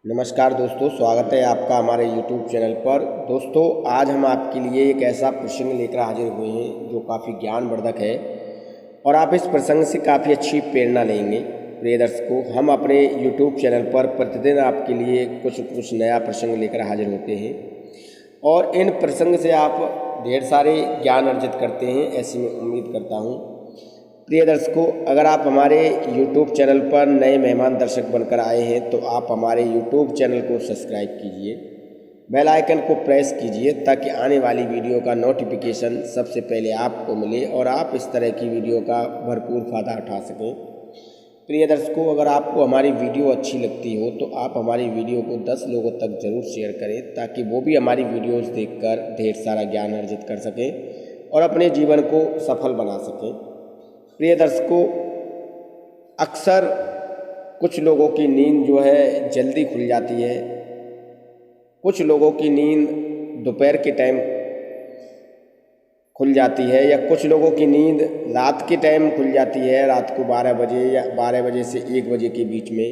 नमस्कार दोस्तों, स्वागत है आपका हमारे YouTube चैनल पर। दोस्तों, आज हम आपके लिए एक ऐसा प्रसंग लेकर हाजिर हुए हैं जो काफ़ी ज्ञानवर्धक है और आप इस प्रसंग से काफ़ी अच्छी प्रेरणा लेंगे। प्रिय दर्शकों, हम अपने YouTube चैनल पर प्रतिदिन आपके लिए कुछ नया प्रसंग लेकर हाजिर होते हैं और इन प्रसंग से आप ढेर सारे ज्ञान अर्जित करते हैं, ऐसी मैं उम्मीद करता हूँ। प्रिय दर्शकों, अगर आप हमारे YouTube चैनल पर नए मेहमान दर्शक बनकर आए हैं तो आप हमारे YouTube चैनल को सब्सक्राइब कीजिए, बेल आइकन को प्रेस कीजिए ताकि आने वाली वीडियो का नोटिफिकेशन सबसे पहले आपको मिले और आप इस तरह की वीडियो का भरपूर फ़ायदा उठा सकें। प्रिय दर्शकों, अगर आपको हमारी वीडियो अच्छी लगती हो तो आप हमारी वीडियो को 10 लोगों तक ज़रूर शेयर करें ताकि वो भी हमारी वीडियोज़ देखकर ढेर सारा ज्ञान अर्जित कर सकें और अपने जीवन को सफल बना सकें। प्रिय दर्शकों, अक्सर कुछ लोगों की नींद जो है जल्दी खुल जाती है, कुछ लोगों की नींद दोपहर के टाइम खुल जाती है या कुछ लोगों की नींद रात के टाइम खुल जाती है, रात को 12 बजे या 12 बजे से 1 बजे के बीच में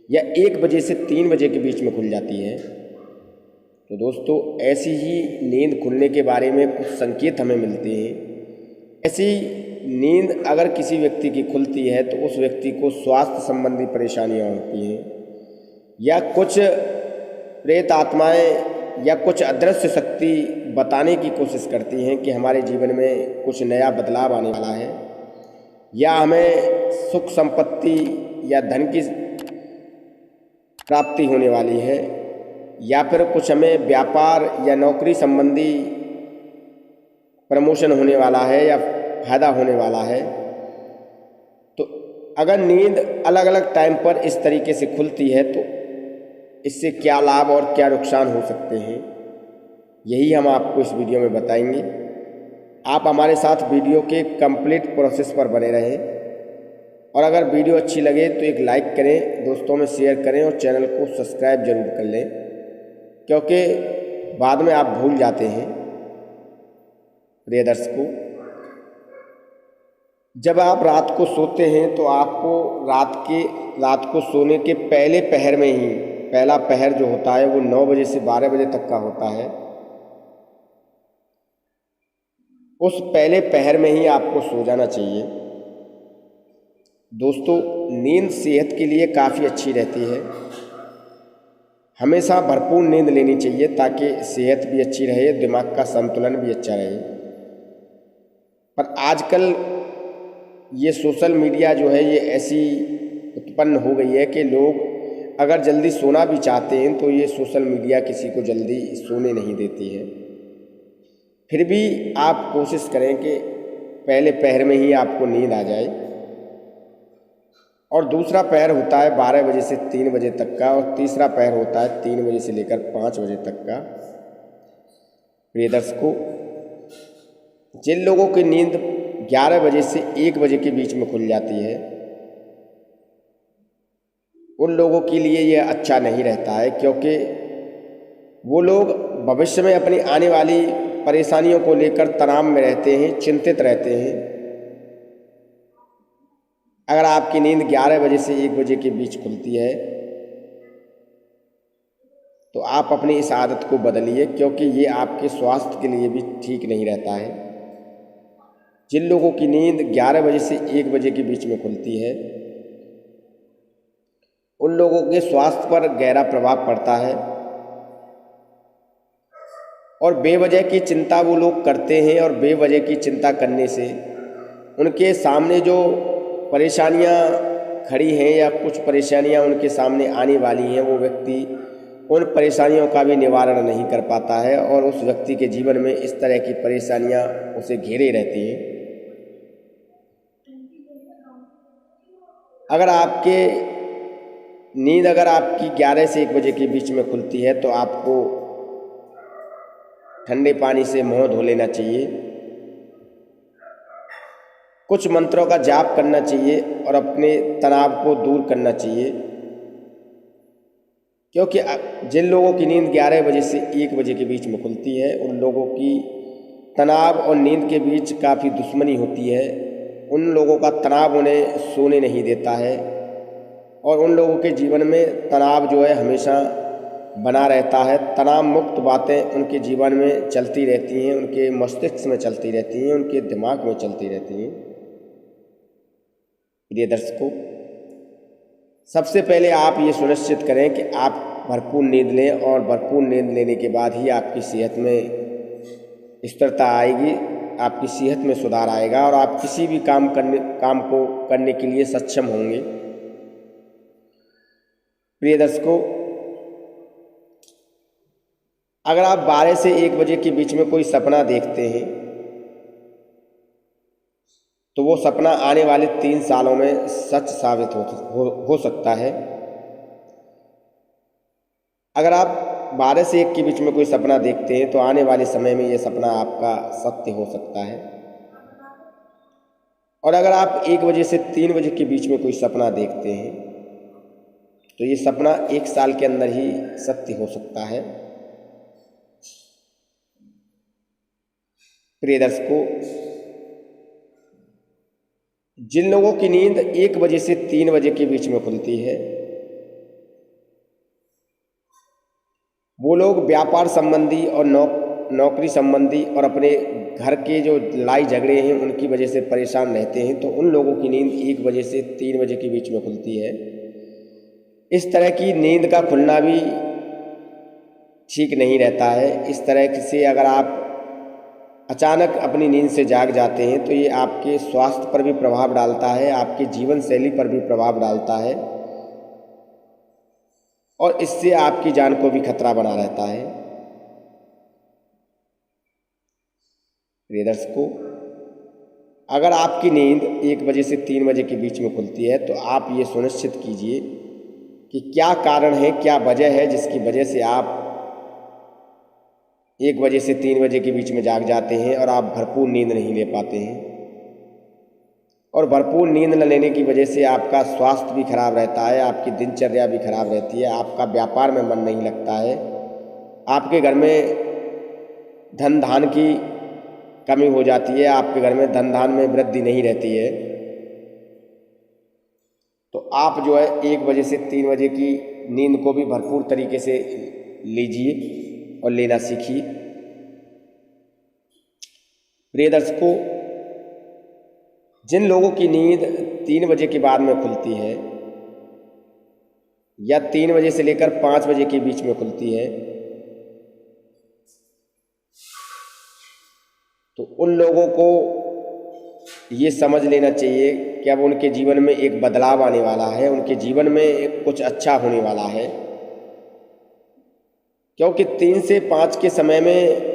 या 1 बजे से 3 बजे के बीच में खुल जाती है। तो दोस्तों, ऐसी ही नींद खुलने के बारे में कुछ संकेत हमें मिलते हैं। ऐसी नींद अगर किसी व्यक्ति की खुलती है तो उस व्यक्ति को स्वास्थ्य संबंधी परेशानियां होती हैं या कुछ प्रेत आत्माएं या कुछ अदृश्य शक्ति बताने की कोशिश करती हैं कि हमारे जीवन में कुछ नया बदलाव आने वाला है या हमें सुख संपत्ति या धन की प्राप्ति होने वाली है या फिर कुछ हमें व्यापार या नौकरी संबंधी प्रमोशन होने वाला है या फायदा होने वाला है। तो अगर नींद अलग अलग टाइम पर इस तरीके से खुलती है तो इससे क्या लाभ और क्या नुकसान हो सकते हैं, यही हम आपको इस वीडियो में बताएंगे। आप हमारे साथ वीडियो के कंप्लीट प्रोसेस पर बने रहें और अगर वीडियो अच्छी लगे तो एक लाइक करें, दोस्तों में शेयर करें और चैनल को सब्सक्राइब जरूर कर लें, क्योंकि बाद में आप भूल जाते हैं। प्रिय दर्शकों, जब आप रात को सोते हैं तो आपको रात को सोने के पहले पहर में ही, पहला पहर जो होता है वो 9 बजे से 12 बजे तक का होता है। उस पहले पहर में ही आपको सो जाना चाहिए। दोस्तों, नींद सेहत के लिए काफ़ी अच्छी रहती है। हमेशा भरपूर नींद लेनी चाहिए ताकि सेहत भी अच्छी रहे, दिमाग का संतुलन भी अच्छा रहे। पर आजकल ये सोशल मीडिया जो है ये ऐसी उत्पन्न हो गई है कि लोग अगर जल्दी सोना भी चाहते हैं तो ये सोशल मीडिया किसी को जल्दी सोने नहीं देती है। फिर भी आप कोशिश करें कि पहले पहर में ही आपको नींद आ जाए। और दूसरा पहर होता है 12 बजे से 3 बजे तक का और तीसरा पहर होता है 3 बजे से लेकर 5 बजे तक का। प्रिय दर्शकों, जिन लोगों की नींद 11 बजे से 1 बजे के बीच में खुल जाती है उन लोगों के लिए यह अच्छा नहीं रहता है, क्योंकि वो लोग भविष्य में अपनी आने वाली परेशानियों को लेकर तनाव में रहते हैं, चिंतित रहते हैं। अगर आपकी नींद 11 बजे से 1 बजे के बीच खुलती है तो आप अपनी इस आदत को बदलिए, क्योंकि ये आपके स्वास्थ्य के लिए भी ठीक नहीं रहता है। जिन लोगों की नींद 11 बजे से 1 बजे के बीच में खुलती है उन लोगों के स्वास्थ्य पर गहरा प्रभाव पड़ता है और बेवजह की चिंता वो लोग करते हैं और बेवजह की चिंता करने से उनके सामने जो परेशानियां खड़ी हैं या कुछ परेशानियां उनके सामने आने वाली हैं, वो व्यक्ति उन परेशानियों का भी निवारण नहीं कर पाता है और उस व्यक्ति के जीवन में इस तरह की परेशानियां उसे घेरे रहती हैं। अगर आपकी 11 से 1 बजे के बीच में खुलती है तो आपको ठंडे पानी से मुंह धो लेना चाहिए, कुछ मंत्रों का जाप करना चाहिए और अपने तनाव को दूर करना चाहिए, क्योंकि जिन लोगों की नींद 11 बजे से 1 बजे के बीच में खुलती है उन लोगों की तनाव और नींद के बीच काफ़ी दुश्मनी होती है। उन लोगों का तनाव उन्हें सोने नहीं देता है और उन लोगों के जीवन में तनाव जो है हमेशा बना रहता है। तनाव मुक्त बातें उनके जीवन में चलती रहती हैं, उनके मस्तिष्क में चलती रहती हैं, उनके दिमाग में चलती रहती हैं। प्रिय दर्शकों, सबसे पहले आप ये सुनिश्चित करें कि आप भरपूर नींद लें और भरपूर नींद लेने के बाद ही आपकी सेहत में स्थिरता आएगी, आपकी सेहत में सुधार आएगा और आप किसी भी काम को करने के लिए सक्षम होंगे। प्रिय दर्शकों, अगर आप 12 से 1 बजे के बीच में कोई सपना देखते हैं तो वो सपना आने वाले 3 सालों में सच साबित हो सकता है। अगर आप 12 से 1 के बीच में कोई सपना देखते हैं तो आने वाले समय में ये सपना आपका सत्य हो सकता है। और अगर आप 1 बजे से 3 बजे के बीच में कोई सपना देखते हैं तो ये सपना 1 साल के अंदर ही सत्य हो सकता है। प्रिय दर्शकों, जिन लोगों की नींद 1 बजे से 3 बजे के बीच में खुलती है वो लोग व्यापार संबंधी और नौकरी संबंधी और अपने घर के जो लड़ाई झगड़े हैं उनकी वजह से परेशान रहते हैं, तो उन लोगों की नींद 1 बजे से 3 बजे के बीच में खुलती है। इस तरह की नींद का खुलना भी ठीक नहीं रहता है। इस तरह से अगर आप अचानक अपनी नींद से जाग जाते हैं तो ये आपके स्वास्थ्य पर भी प्रभाव डालता है, आपकी जीवन शैली पर भी प्रभाव डालता है और इससे आपकी जान को भी खतरा बना रहता है। प्रिय दर्शकों, अगर आपकी नींद 1 बजे से 3 बजे के बीच में खुलती है तो आप ये सुनिश्चित कीजिए कि क्या कारण है, क्या वजह है जिसकी वजह से आप 1 बजे से 3 बजे के बीच में जाग जाते हैं और आप भरपूर नींद नहीं ले पाते हैं। और भरपूर नींद न लेने की वजह से आपका स्वास्थ्य भी खराब रहता है, आपकी दिनचर्या भी खराब रहती है, आपका व्यापार में मन नहीं लगता है, आपके घर में धन धान की कमी हो जाती है, आपके घर में धन धान में वृद्धि नहीं रहती है। तो आप जो है 1 बजे से 3 बजे की नींद को भी भरपूर तरीके से लीजिए और लेना सीखिए। प्रिय दर्शकों, जिन लोगों की नींद 3 बजे के बाद में खुलती है या 3 बजे से लेकर 5 बजे के बीच में खुलती है तो उन लोगों को ये समझ लेना चाहिए कि अब उनके जीवन में एक बदलाव आने वाला है, उनके जीवन में कुछ अच्छा होने वाला है। क्योंकि 3 से 5 के समय में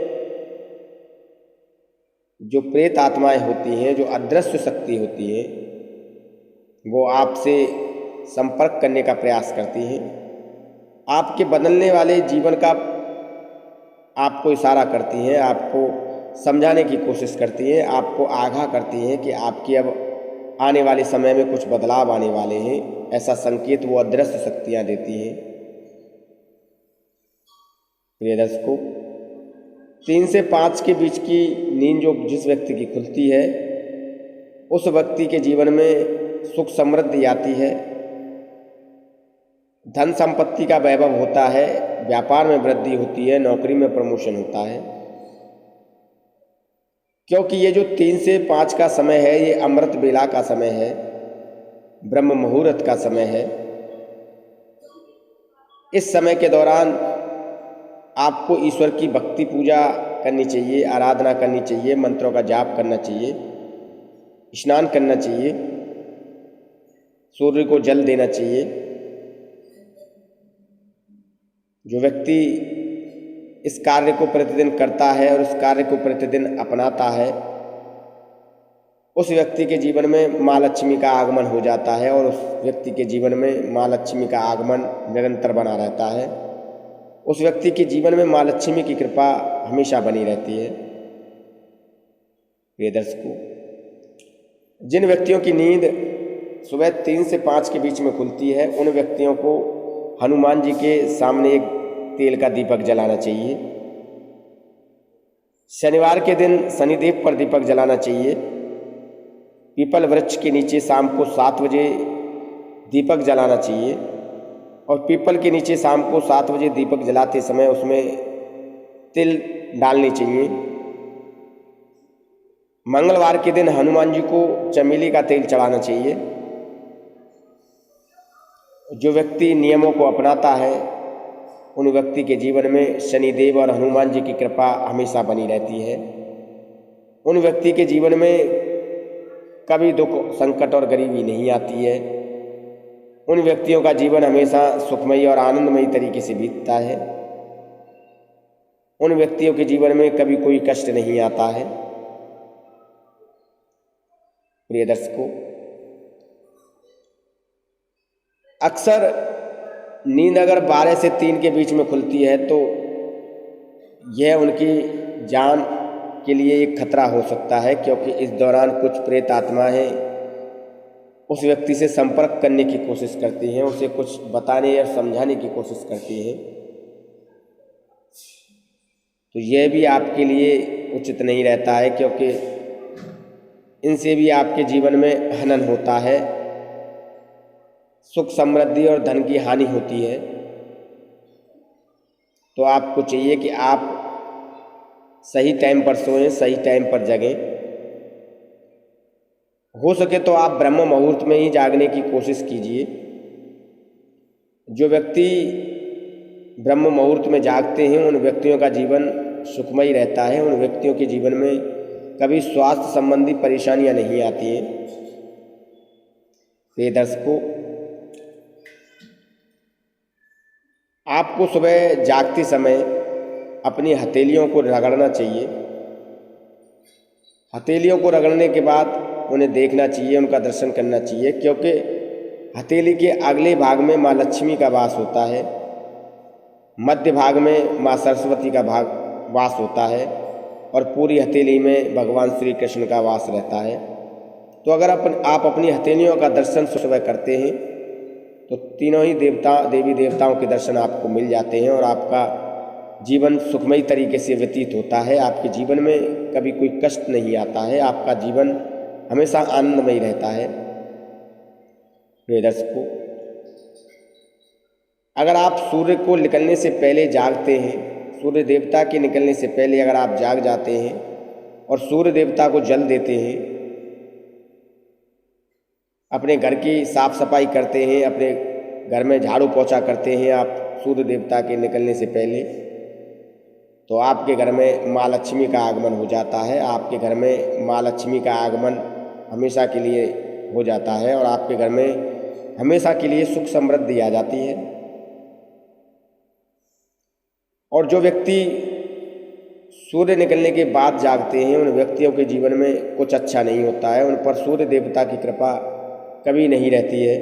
जो प्रेत आत्माएं होती हैं, जो अदृश्य शक्ति होती है, वो आपसे संपर्क करने का प्रयास करती हैं, आपके बदलने वाले जीवन का आपको इशारा करती हैं, आपको समझाने की कोशिश करती हैं, आपको आगाह करती हैं कि आपकी अब आने वाले समय में कुछ बदलाव आने वाले हैं। ऐसा संकेत वो अदृश्य शक्तियाँ देती हैं। प्रिय दर्शकों, 3 से 5 के बीच की नींद जो जिस व्यक्ति की खुलती है उस व्यक्ति के जीवन में सुख समृद्धि आती है, धन संपत्ति का वैभव होता है, व्यापार में वृद्धि होती है, नौकरी में प्रमोशन होता है। क्योंकि ये जो 3 से 5 का समय है ये अमृत बेला का समय है, ब्रह्म मुहूर्त का समय है। इस समय के दौरान आपको ईश्वर की भक्ति पूजा करनी चाहिए, आराधना करनी चाहिए, मंत्रों का जाप करना चाहिए, स्नान करना चाहिए, सूर्य को जल देना चाहिए। जो व्यक्ति इस कार्य को प्रतिदिन करता है और इस कार्य को प्रतिदिन अपनाता है उस व्यक्ति के जीवन में माँ लक्ष्मी का आगमन हो जाता है और उस व्यक्ति के जीवन में माँ लक्ष्मी का आगमन निरंतर बना रहता है। उस व्यक्ति के जीवन में माँ लक्ष्मी की कृपा हमेशा बनी रहती है। प्रिय दर्शकों, जिन व्यक्तियों की नींद सुबह 3 से 5 के बीच में खुलती है उन व्यक्तियों को हनुमान जी के सामने एक तेल का दीपक जलाना चाहिए। शनिवार के दिन शनिदेव पर दीपक जलाना चाहिए। पीपल वृक्ष के नीचे शाम को 7 बजे दीपक जलाना चाहिए और पीपल के नीचे शाम को 7 बजे दीपक जलाते समय उसमें तिल डालनी चाहिए। मंगलवार के दिन हनुमान जी को चमेली का तेल चढ़ाना चाहिए। जो व्यक्ति नियमों को अपनाता है उन व्यक्ति के जीवन में शनिदेव और हनुमान जी की कृपा हमेशा बनी रहती है। उन व्यक्ति के जीवन में कभी दुख, संकट और गरीबी नहीं आती है। उन व्यक्तियों का जीवन हमेशा सुखमयी और आनंदमयी तरीके से बीतता है। उन व्यक्तियों के जीवन में कभी कोई कष्ट नहीं आता है। प्रिय दर्शकों, अक्सर नींद अगर 12 से 3 के बीच में खुलती है तो यह उनकी जान के लिए एक खतरा हो सकता है, क्योंकि इस दौरान कुछ प्रेत आत्माएं उस व्यक्ति से संपर्क करने की कोशिश करती हैं, उसे कुछ बताने या समझाने की कोशिश करती हैं। तो यह भी आपके लिए उचित नहीं रहता है, क्योंकि इनसे भी आपके जीवन में हनन होता है, सुख समृद्धि और धन की हानि होती है। तो आपको चाहिए कि आप सही टाइम पर सोएं, सही टाइम पर जगें। हो सके तो आप ब्रह्म मुहूर्त में ही जागने की कोशिश कीजिए। जो व्यक्ति ब्रह्म मुहूर्त में जागते हैं उन व्यक्तियों का जीवन सुखमय रहता है। उन व्यक्तियों के जीवन में कभी स्वास्थ्य संबंधी परेशानियां नहीं आती हैं। प्रिय दर्शकों, आपको सुबह जागते समय अपनी हथेलियों को रगड़ना चाहिए। हथेलियों को रगड़ने के बाद उन्हें देखना चाहिए, उनका दर्शन करना चाहिए, क्योंकि हथेली के अगले भाग में माँ लक्ष्मी का वास होता है, मध्य भाग में माँ सरस्वती का वास होता है और पूरी हथेली में भगवान श्री कृष्ण का वास रहता है। तो अगर आप अपनी हथेलियों का दर्शन सुबह करते हैं तो तीनों ही देवी देवताओं के दर्शन आपको मिल जाते हैं और आपका जीवन सुखमयी तरीके से व्यतीत होता है। आपके जीवन में कभी कोई कष्ट नहीं आता है, आपका जीवन हमेशा आनंदमय रहता है। प्रिय दर्शकों, अगर आप सूर्य को निकलने से पहले जागते हैं, सूर्य देवता के निकलने से पहले अगर आप जाग जाते हैं और सूर्य देवता को जल देते हैं, अपने घर की साफ सफाई करते हैं, अपने घर में झाड़ू पोछा करते हैं आप सूर्य देवता के निकलने से पहले, तो आपके घर में माँ लक्ष्मी का आगमन हो जाता है। आपके घर में माँ लक्ष्मी का आगमन हमेशा के लिए हो जाता है और आपके घर में हमेशा के लिए सुख समृद्धि आ जाती है। और जो व्यक्ति सूर्य निकलने के बाद जागते हैं उन व्यक्तियों के जीवन में कुछ अच्छा नहीं होता है, उन पर सूर्य देवता की कृपा कभी नहीं रहती है।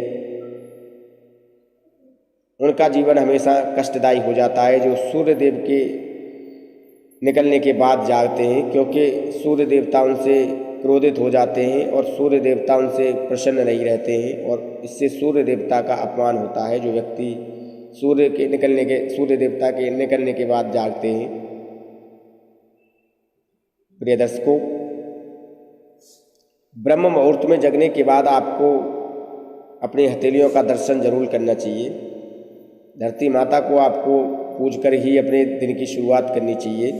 उनका जीवन हमेशा कष्टदायी हो जाता है जो सूर्य देव के निकलने के बाद जागते हैं, क्योंकि सूर्य देवता उनसे क्रोधित हो जाते हैं और सूर्य देवता उनसे प्रसन्न नहीं रहते हैं और इससे सूर्य देवता का अपमान होता है। जो व्यक्ति सूर्य देवता के निकलने के बाद जागते हैं। प्रिय दर्शकों, ब्रह्म मुहूर्त में जगने के बाद आपको अपनी हथेलियों का दर्शन जरूर करना चाहिए। धरती माता को आपको पूज कर ही अपने दिन की शुरुआत करनी चाहिए।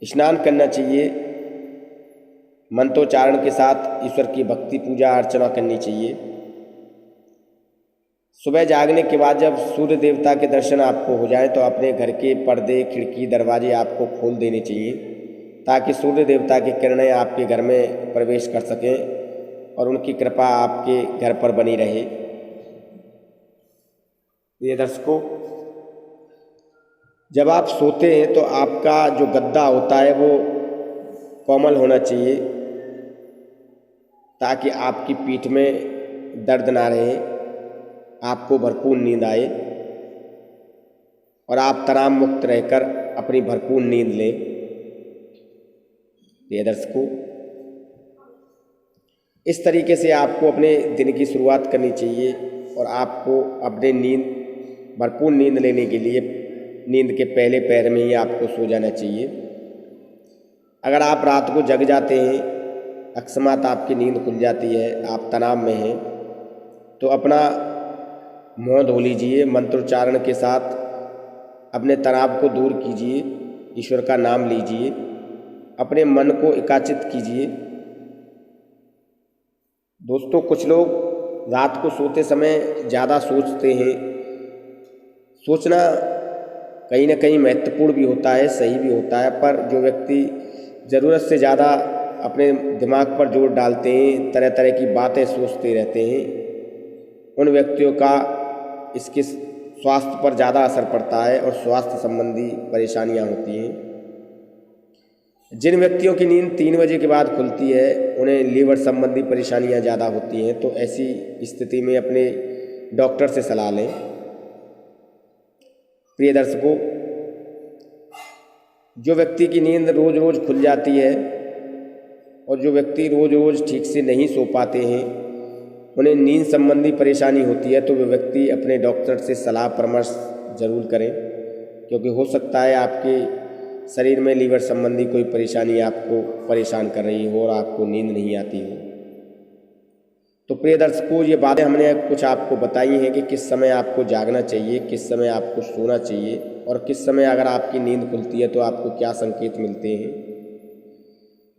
स्नान करना चाहिए, मंत्रोच्चारण के साथ ईश्वर की भक्ति पूजा अर्चना करनी चाहिए। सुबह जागने के बाद जब सूर्य देवता के दर्शन आपको हो जाए तो अपने घर के पर्दे, खिड़की, दरवाजे आपको खोल देने चाहिए ताकि सूर्य देवता की किरणें आपके घर में प्रवेश कर सकें और उनकी कृपा आपके घर पर बनी रहे। ये दर्शकों, जब आप सोते हैं तो आपका जो गद्दा होता है वो कोमल होना चाहिए ताकि आपकी पीठ में दर्द ना रहे, आपको भरपूर नींद आए और आप तनाव मुक्त रहकर अपनी भरपूर नींद लें। प्रिय दर्शकों, इस तरीके से आपको अपने दिन की शुरुआत करनी चाहिए और आपको अपने भरपूर नींद लेने के लिए नींद के पहले पहर में ही आपको सो जाना चाहिए। अगर आप रात को जग जाते हैं, अकस्मात आपकी नींद खुल जाती है, आप तनाव में हैं, तो अपना मुँह धो लीजिए, मंत्रोच्चारण के साथ अपने तनाव को दूर कीजिए, ईश्वर का नाम लीजिए, अपने मन को एकाचित कीजिए। दोस्तों, कुछ लोग रात को सोते समय ज़्यादा सोचते हैं। सोचना कहीं ना कहीं महत्वपूर्ण भी होता है, सही भी होता है, पर जो व्यक्ति ज़रूरत से ज़्यादा अपने दिमाग पर जोर डालते हैं, तरह तरह की बातें सोचते रहते हैं, उन व्यक्तियों का इसके स्वास्थ्य पर ज़्यादा असर पड़ता है और स्वास्थ्य संबंधी परेशानियां होती हैं। जिन व्यक्तियों की नींद 3 बजे के बाद खुलती है उन्हें लीवर संबंधी परेशानियां ज़्यादा होती हैं, तो ऐसी स्थिति में अपने डॉक्टर से सलाह लें। प्रिय दर्शकों, जो व्यक्ति की नींद रोज़ रोज़ खुल जाती है और जो व्यक्ति रोज़ रोज़ ठीक से नहीं सो पाते हैं, उन्हें नींद संबंधी परेशानी होती है, तो वे व्यक्ति अपने डॉक्टर से सलाह परामर्श ज़रूर करें, क्योंकि हो सकता है आपके शरीर में लीवर संबंधी कोई परेशानी आपको परेशान कर रही हो और आपको नींद नहीं आती हो। तो प्रिय दर्शकों, ये बातें हमने कुछ आपको बताई हैं कि किस समय आपको जागना चाहिए, किस समय आपको सोना चाहिए और किस समय अगर आपकी नींद खुलती है तो आपको क्या संकेत मिलते हैं।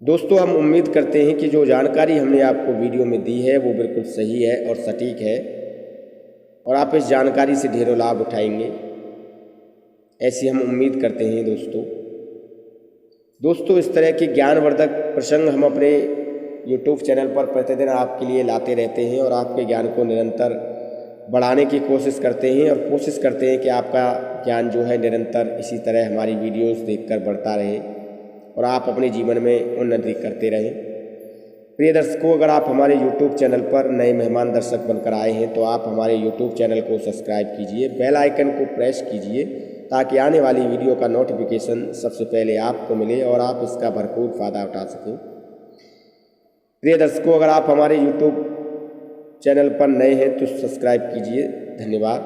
दोस्तों, हम उम्मीद करते हैं कि जो जानकारी हमने आपको वीडियो में दी है वो बिल्कुल सही है और सटीक है और आप इस जानकारी से ढेरों लाभ उठाएंगे, ऐसी हम उम्मीद करते हैं। दोस्तों, इस तरह के ज्ञानवर्धक प्रसंग हम अपने YouTube चैनल पर प्रतिदिन आपके लिए लाते रहते हैं और आपके ज्ञान को निरंतर बढ़ाने की कोशिश करते हैं और कोशिश करते हैं कि आपका ज्ञान जो है निरंतर इसी तरह हमारी वीडियोस देखकर बढ़ता रहे और आप अपने जीवन में उन्नति करते रहें। प्रिय दर्शकों, अगर आप हमारे YouTube चैनल पर नए मेहमान दर्शक बनकर आए हैं तो आप हमारे YouTube चैनल को सब्सक्राइब कीजिए, बेल आइकन को प्रेस कीजिए ताकि आने वाली वीडियो का नोटिफिकेशन सबसे पहले आपको मिले और आप इसका भरपूर फ़ायदा उठा सकें। प्रिय दर्शकों, अगर आप हमारे YouTube चैनल पर नए हैं तो सब्सक्राइब कीजिए। धन्यवाद।